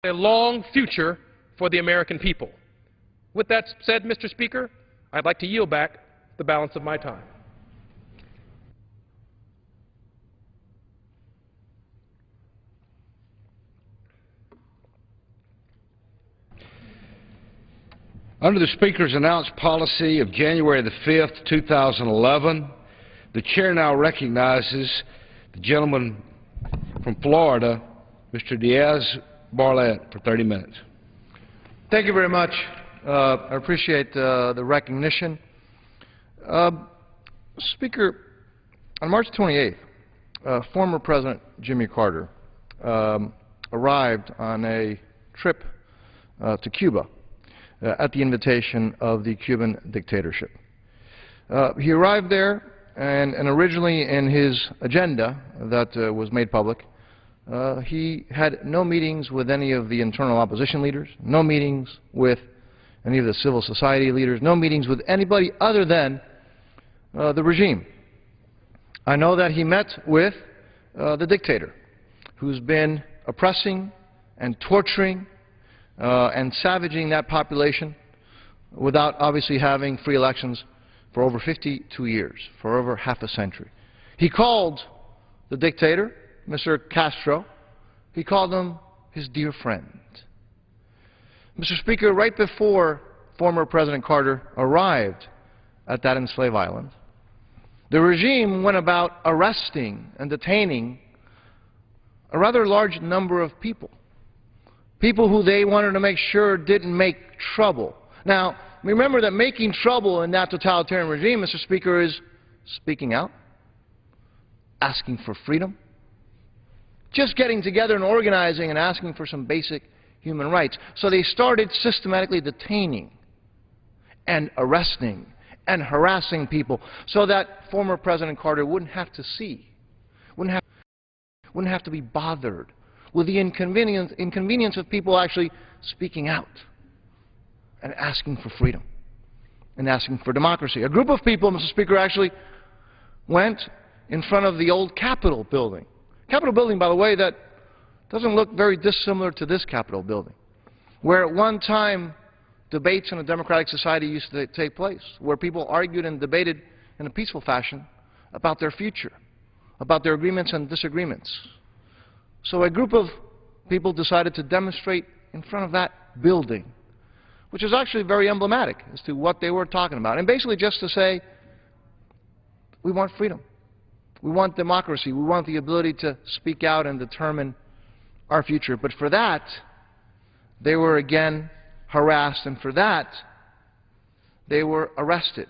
a long future for the American people. With that said, Mr. Speaker, I'd like to yield back the balance of my time. Under the Speaker's announced policy of January the 5th, 2011, the Chair now recognizes the gentleman from Florida, Mr. Diaz-Balart, for 30 minutes. Thank you very much. I appreciate the recognition. Speaker, on March 28th, former President Jimmy Carter arrived on a trip to Cuba at the invitation of the Cuban dictatorship. He arrived there, and originally in his agenda that was made public, he had no meetings with any of the internal opposition leaders, no meetings with any of the civil society leaders, no meetings with anybody other than the regime. I know that he met with the dictator, who's been oppressing and torturing and savaging that population without obviously having free elections for over 52 years, for over half a century. He called the dictator, Mr. Castro, he called him his dear friend. Mr. Speaker, right before former President Carter arrived at that enslaved island, the regime went about arresting and detaining a rather large number of people who they wanted to make sure didn't make trouble. Now, remember that making trouble in that totalitarian regime, Mr. Speaker, is speaking out, asking for freedom, just getting together and organizing and asking for some basic human rights. So they started systematically detaining and arresting and harassing people so that former President Carter wouldn't have to see, wouldn't have to be bothered with the inconvenience of people actually speaking out and asking for freedom and asking for democracy. A group of people, Mr. Speaker, actually went in front of the old Capitol building. Capitol building, by the way, that doesn't look very dissimilar to this Capitol building, where at one time debates in a democratic society used to take place, where people argued and debated in a peaceful fashion about their future, about their agreements and disagreements. So a group of people decided to demonstrate in front of that building, which is actually very emblematic as to what they were talking about, and basically just to say, we want freedom. We want democracy. We want the ability to speak out and determine our future. But for that, they were again harassed, and for that, they were arrested.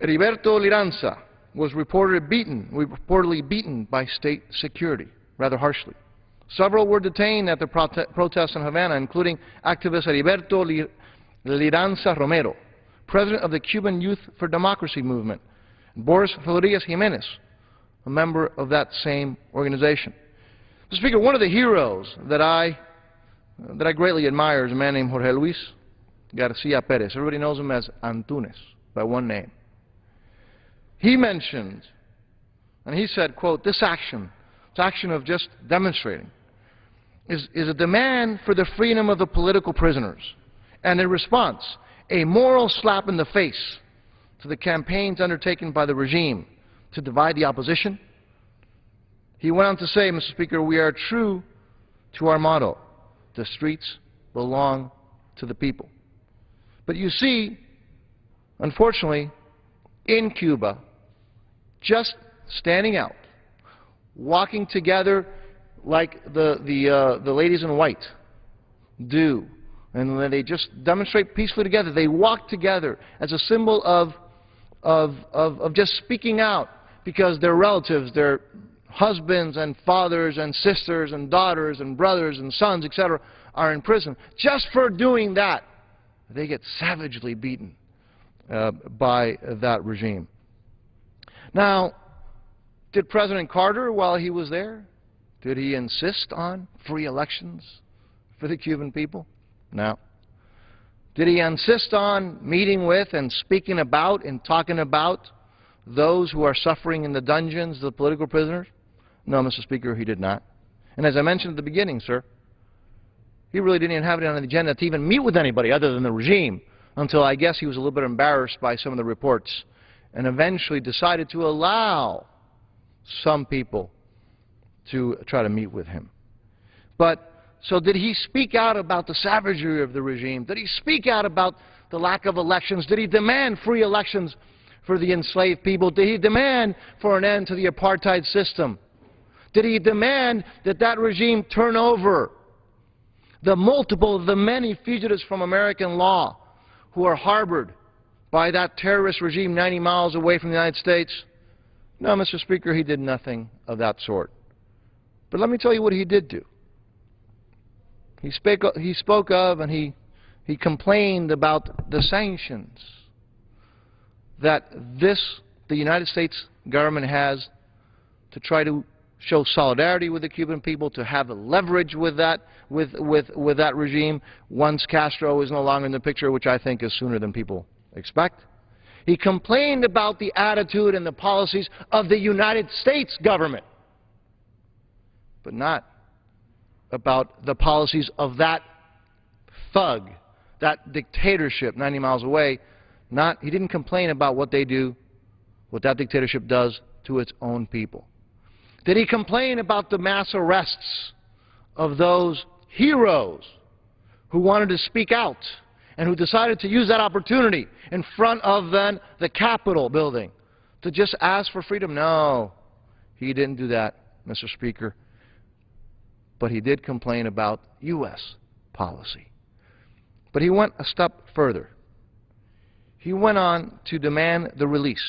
Heriberto Liranza was reportedly beaten by state security, rather harshly. Several were detained at the protests in Havana, including activist Heriberto Liranza Romero, president of the Cuban Youth for Democracy movement, and Boris Farias Jimenez, a member of that same organization. Mr. Speaker, one of the heroes that I greatly admire is a man named Jorge Luis Garcia Perez. Everybody knows him as Antunes by one name. He mentioned, and he said, quote, this action of just demonstrating, is a demand for the freedom of the political prisoners, and in response, a moral slap in the face to the campaigns undertaken by the regime to divide the opposition. He went on to say, Mr. Speaker, we are true to our motto, the streets belong to the people. But you see, unfortunately, in Cuba, just standing out, walking together like the ladies in white do, and when they just demonstrate peacefully together, they walk together as a symbol of just speaking out because their relatives, their husbands and fathers and sisters and daughters and brothers and sons, etc., are in prison. Just for doing that, they get savagely beaten by that regime. Now, did President Carter, while he was there, did he insist on free elections for the Cuban people? No. Did he insist on meeting with and speaking about and talking about those who are suffering in the dungeons, the political prisoners? No, Mr. Speaker, he did not. And as I mentioned at the beginning, sir, He really didn't even have it on the agenda to even meet with anybody other than the regime until I guess he was a little bit embarrassed by some of the reports and eventually decided to allow some people to try to meet with him. But so did he speak out about the savagery of the regime? Did he speak out about the lack of elections? Did he demand free elections for the enslaved people? Did he demand for an end to the apartheid system? Did he demand that that regime turn over the many fugitives from American law who are harbored by that terrorist regime 90 miles away from the United States? No, Mr. Speaker, he did nothing of that sort. But let me tell you what he did do. He spoke of and he complained about the sanctions that the United States government has to try to show solidarity with the Cuban people, to have leverage with that regime once Castro is no longer in the picture, which I think is sooner than people expect. He complained about the attitude and the policies of the United States government, but not about the policies of that thug, that dictatorship 90 miles away. He didn't complain about what they do, what that dictatorship does to its own people. Did he complain about the mass arrests of those heroes who wanted to speak out and who decided to use that opportunity in front of then the Capitol building to just ask for freedom? No, he didn't do that, Mr. Speaker. But he did complain about U.S. policy. But he went a step further. He went on to demand the release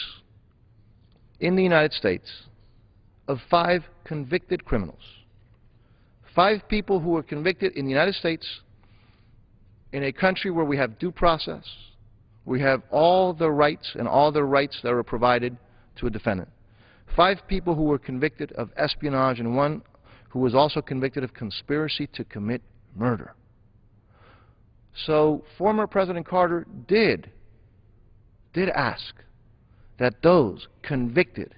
in the United States of 5 convicted criminals. 5 people who were convicted in the United States, in a country where we have due process, we have all the rights and all the rights that are provided to a defendant. 5 people who were convicted of espionage and 1 who was also convicted of conspiracy to commit murder. So former President Carter did ask that those convicted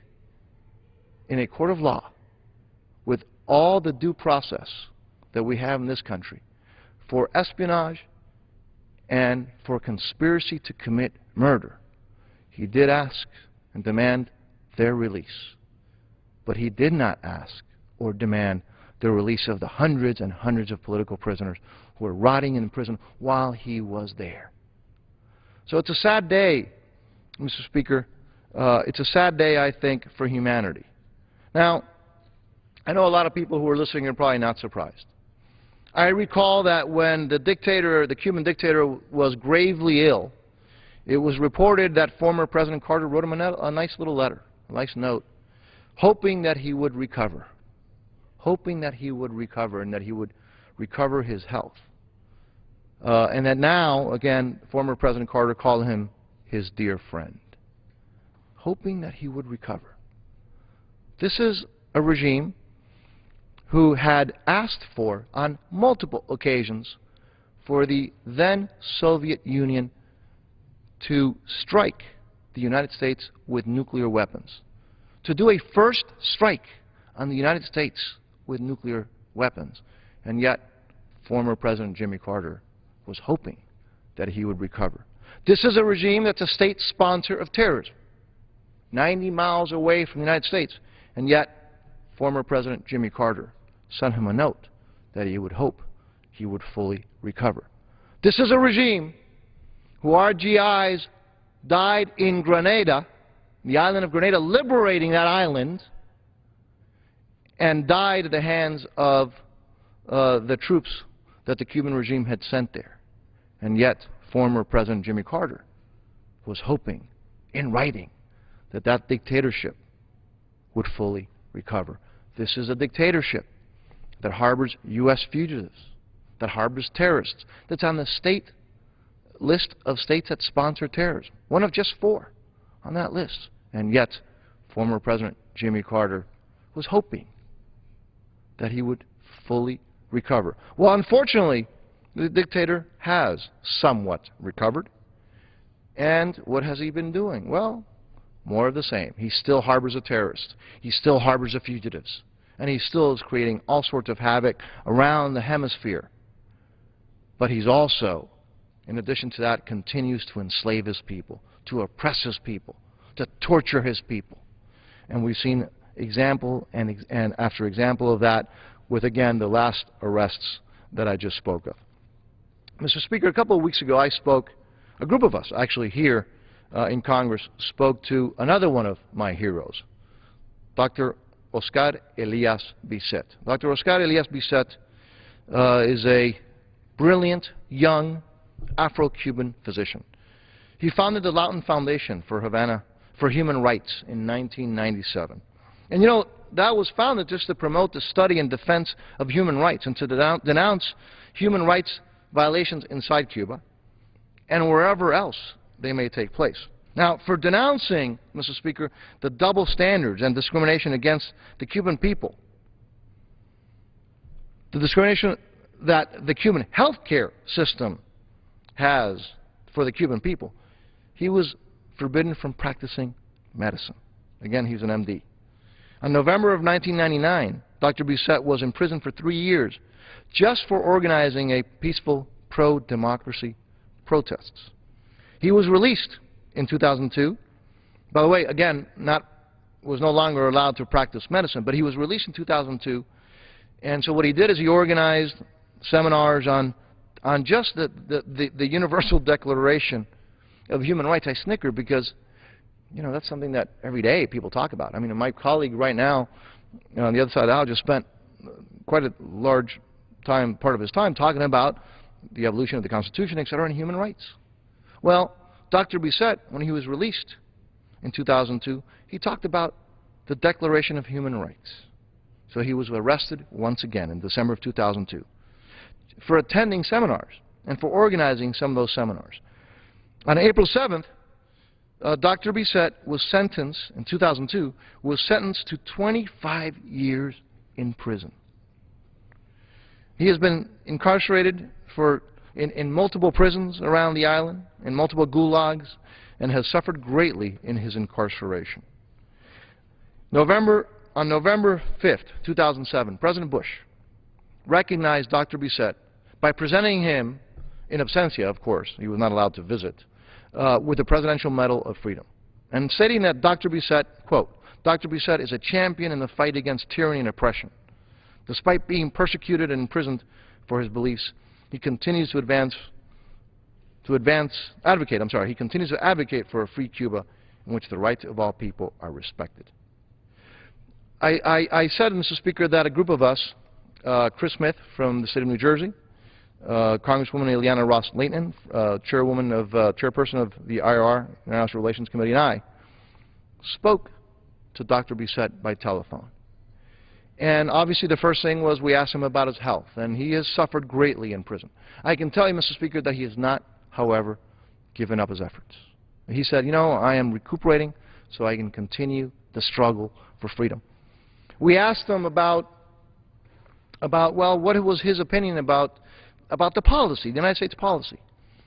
in a court of law with all the due process that we have in this country for espionage and for conspiracy to commit murder, he did ask and demand their release. But he did not ask or demand the release of the hundreds and hundreds of political prisoners who were rotting in prison while he was there. So it's a sad day, Mr. Speaker. It's a sad day, I think, for humanity. Now, I know a lot of people who are listening are probably not surprised. I recall that when the Cuban dictator was gravely ill, it was reported that former President Carter wrote him a nice little letter, a nice note, hoping that he would recover, and that he would recover his health. And that now, again, former President Carter called him his dear friend, hoping that he would recover. This is a regime who had asked for, on multiple occasions, for the then Soviet Union to strike the United States with nuclear weapons, to do a first strike on the United States with nuclear weapons. And yet, former President Jimmy Carter was hoping that he would recover. This is a regime that's a state sponsor of terrorism, 90 miles away from the United States. And yet, former President Jimmy Carter sent him a note that he would hope he would fully recover. This is a regime who our GIs died in Grenada, the island of Grenada, liberating that island, and died at the hands of the troops that the Cuban regime had sent there. And yet, former President Jimmy Carter was hoping, in writing, that that dictatorship would fully recover. This is a dictatorship that harbors U.S. fugitives, that harbors terrorists, that's on the state list of states that sponsor terrorism, one of just 4 on that list. And yet, former President Jimmy Carter was hoping that he would fully recover. Well, unfortunately, the dictator has somewhat recovered. And what has he been doing? Well, more of the same. He still harbors a terrorist. He still harbors the fugitives. And he still is creating all sorts of havoc around the hemisphere. But he's also, in addition to that, continues to enslave his people, to oppress his people, to torture his people. And we've seen example and after example of that with, again, the last arrests that I just spoke of. Mr. Speaker, a couple of weeks ago a group of us actually here in Congress spoke to another one of my heroes, Dr. Oscar Elias Bisset. Dr. Oscar Elias Bisset is a brilliant, young, Afro-Cuban physician. He founded the Lawton Foundation for Havana for Human Rights in 1997. And you know, that was founded just to promote the study and defense of human rights and to denounce human rights violations inside Cuba and wherever else they may take place. Now, for denouncing, Mr. Speaker, the double standards and discrimination against the Cuban people, the discrimination that the Cuban healthcare system has for the Cuban people, he was forbidden from practicing medicine. Again, he's an MD. In November of 1999, Dr. Bisset was imprisoned for 3 years just for organizing a peaceful pro-democracy protests. He was released in 2002. By the way, again, was no longer allowed to practice medicine, but he was released in 2002. And so what he did is he organized seminars on just the Universal Declaration of Human Rights. I snicker because, you know, that's something that every day people talk about. I mean, my colleague right now on the other side of the aisle just spent quite a large part of his time talking about the evolution of the Constitution, et cetera, and human rights. Well, Dr. Bisset, when he was released in 2002, he talked about the Declaration of Human Rights. So he was arrested once again in December of 2002 for attending seminars and for organizing some of those seminars. On April 7th, Dr. Bisset was sentenced, in 2002, was sentenced to 25 years in prison. He has been incarcerated in multiple prisons around the island, in multiple gulags, and has suffered greatly in his incarceration. On November 5th, 2007, President Bush recognized Dr. Bisset by presenting him, in absentia, of course, he was not allowed to visit, with the Presidential Medal of Freedom, and stating that Dr. Bisset, quote, Dr. Bisset is a champion in the fight against tyranny and oppression. Despite being persecuted and imprisoned for his beliefs, he continues to advocate for a free Cuba in which the rights of all people are respected. I said, Mr. Speaker, that a group of us, Chris Smith from the state of New Jersey, Congresswoman Ileana Ros-Lehtinen, chairperson of the IRR, International Relations Committee, and I, spoke to Dr. Bisset by telephone. And obviously the first thing was we asked him about his health, and he has suffered greatly in prison. I can tell you, Mr. Speaker, that he has not, however, given up his efforts. He said, you know, I am recuperating so I can continue the struggle for freedom. We asked him about well, what was his opinion about the policy, the United States policy.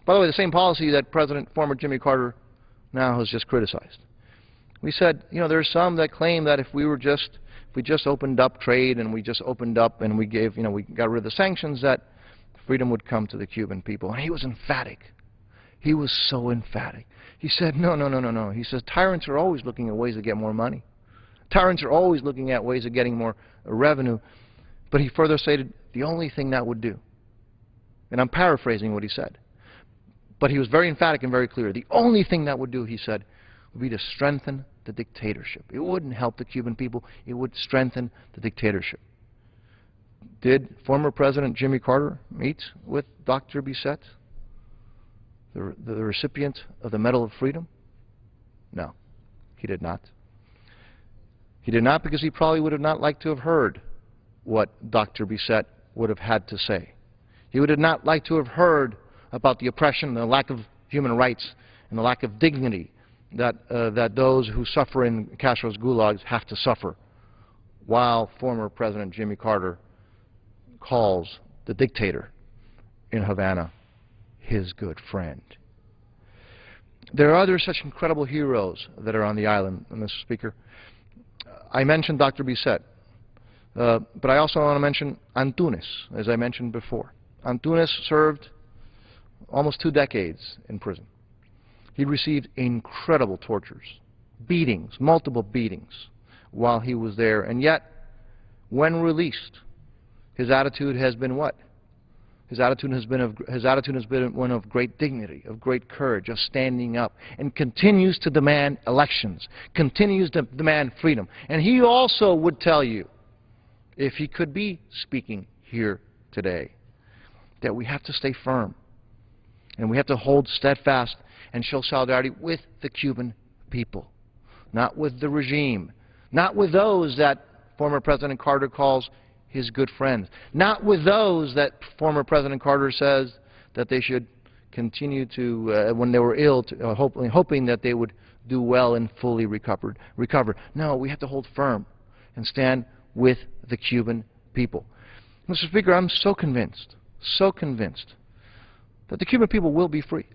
By the way, the same policy that former Jimmy Carter now has just criticized. We said, you know, there's some that claim that if we just opened up trade and we just opened up and we got rid of the sanctions, that freedom would come to the Cuban people. And he was emphatic. He was so emphatic. He said, no, no, no, no, no. He says, tyrants are always looking at ways to get more money. Tyrants are always looking at ways of getting more revenue. But he further stated, the only thing that would do, and I'm paraphrasing what he said, but he was very emphatic and very clear, the only thing that would do, he said, would be to strengthen the dictatorship. It wouldn't help the Cuban people. It would strengthen the dictatorship. Did former President Jimmy Carter meet with Dr. Bisset, the recipient of the Medal of Freedom? No, he did not. He did not because he probably would have not liked to have heard what Dr. Bisset would have had to say. He would have not liked to have heard about the oppression, the lack of human rights, and the lack of dignity that those who suffer in Castro's gulags have to suffer, while former President Jimmy Carter calls the dictator in Havana his good friend. There are other such incredible heroes that are on the island, Mr. Speaker. I mentioned Dr. Bisset, but I also want to mention Antunes, as I mentioned before. Antunes served almost 2 decades in prison. He received incredible tortures, beatings, multiple beatings while he was there. And yet, when released, his attitude has been what? His attitude has been one of great dignity, of great courage, of standing up, and continues to demand elections, continues to demand freedom. And he also would tell you, if he could be speaking here today, that we have to stay firm, and we have to hold steadfast and show solidarity with the Cuban people, not with the regime, not with those that former President Carter calls his good friends, not with those that former President Carter says that they should continue to, when they were ill, hoping that they would do well and fully recover. No, we have to hold firm and stand with the Cuban people. Mr. Speaker, I'm so convinced that the Cuban people will be free,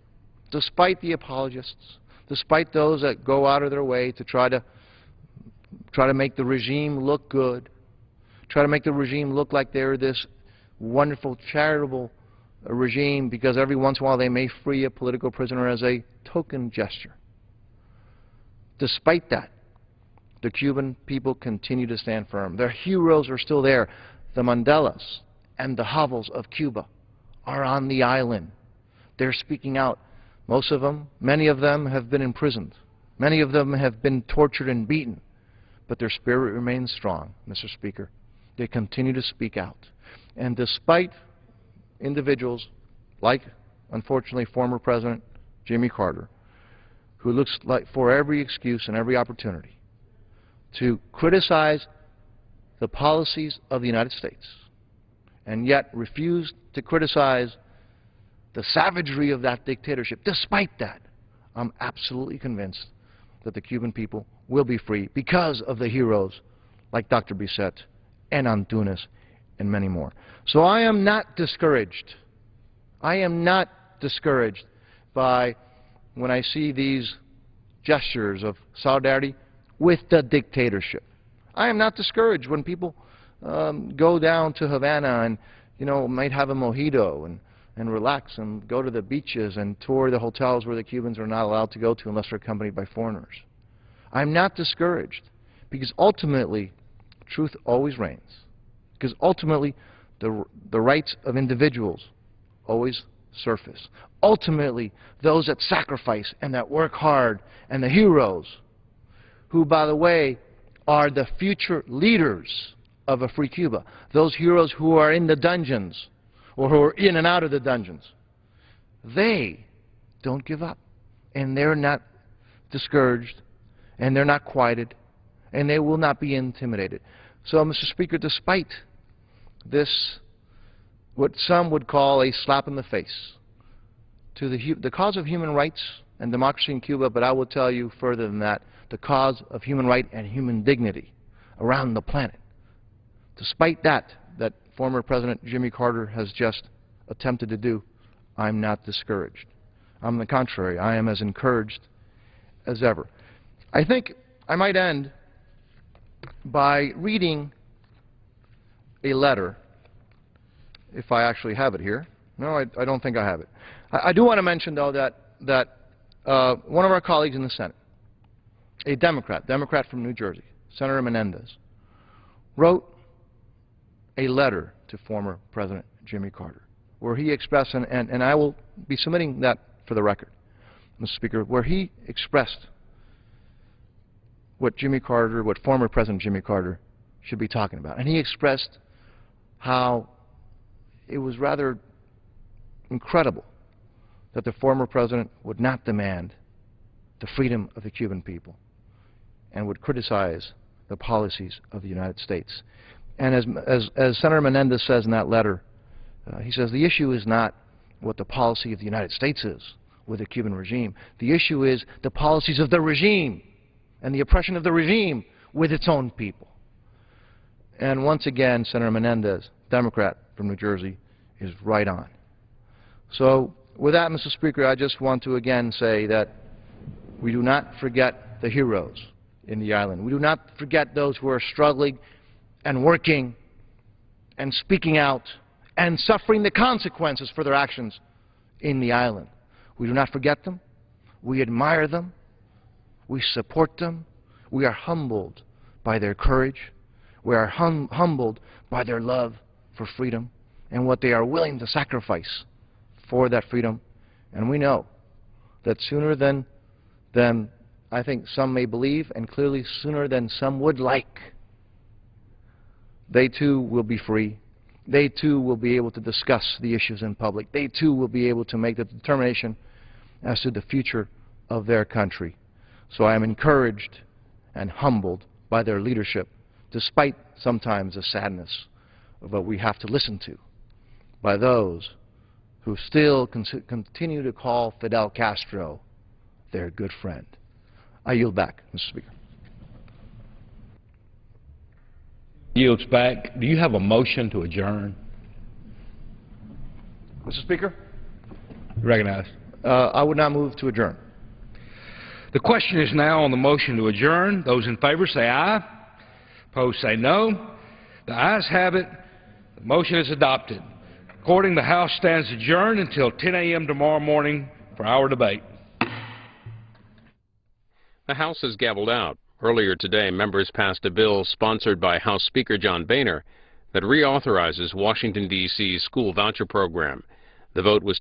despite the apologists, despite those that go out of their way to try to make the regime look good, try to make the regime look like they're this wonderful, charitable regime, because every once in a while they may free a political prisoner as a token gesture. Despite that, the Cuban people continue to stand firm. Their heroes are still there. The Mandelas and the Havels of Cuba are on the island. They're speaking out. Most of them, many of them have been imprisoned. Many of them have been tortured and beaten. But their spirit remains strong, Mr. Speaker. They continue to speak out. And despite individuals like, unfortunately, former President Jimmy Carter, who looks like for every excuse and every opportunity to criticize the policies of the United States, and yet refuse to criticize the savagery of that dictatorship. Despite that, I'm absolutely convinced that the Cuban people will be free because of the heroes like Dr. Bisset and Antunes and many more. So I am not discouraged. I am not discouraged by when I see these gestures of solidarity with the dictatorship. I am not discouraged when people go down to Havana and, you know, might have a mojito and relax and go to the beaches and tour the hotels where the Cubans are not allowed to go to unless they're accompanied by foreigners. I'm not discouraged, because ultimately truth always reigns, because ultimately the rights of individuals always surface. Ultimately, those that sacrifice and that work hard, and the heroes who, by the way, are the future leaders of a free Cuba, those heroes who are in the dungeons or who are in and out of the dungeons, they don't give up, and they're not discouraged, and they're not quieted, and they will not be intimidated. So, Mr. Speaker, despite this, what some would call a slap in the face to the cause of human rights and democracy in Cuba, but I will tell you further than that, the cause of human right and human dignity around the planet. Despite that former President Jimmy Carter has just attempted to do, I'm not discouraged. On the contrary, I am as encouraged as ever. I think I might end by reading a letter, if I actually have it here. No, I don't think I have it. I do want to mention, though, that one of our colleagues in the Senate, a Democrat from New Jersey, Senator Menendez, wrote a letter to former President Jimmy Carter, where he expressed, and I will be submitting that for the record, Mr. Speaker, where he expressed what former President Jimmy Carter should be talking about. And he expressed how it was rather incredible that the former president would not demand the freedom of the Cuban people and would criticize the policies of the United States. And as Senator Menendez says in that letter, he says the issue is not what the policy of the United States is with the Cuban regime. The issue is the policies of the regime and the oppression of the regime with its own people. And once again, Senator Menendez, Democrat from New Jersey, is right on. So with that, Mr. Speaker, I just want to again say that we do not forget the heroes in the island. We do not forget those who are struggling and working and speaking out and suffering the consequences for their actions in the island. We do not forget them. We admire them. We support them. We are humbled by their courage. We are humbled by their love for freedom and what they are willing to sacrifice for that freedom. And we know that sooner than I think some may believe, and clearly sooner than some would like, they too will be free. They too will be able to discuss the issues in public. They too will be able to make the determination as to the future of their country. So I am encouraged and humbled by their leadership, despite sometimes the sadness of what we have to listen to, by those who still continue to call Fidel Castro their good friend. I yield back, Mr. Speaker. Yields back. Do you have a motion to adjourn? Mr. Speaker, Recognized. I would not move to adjourn. The question is now on the motion to adjourn. Those in favor say aye. Opposed say no. The ayes have it. The motion is adopted. According, the House stands adjourned until 10 a.m. tomorrow morning for our debate. The House has gavelled out. Earlier today, members passed a bill sponsored by House Speaker John Boehner that reauthorizes Washington, D.C.'s school voucher program. The vote was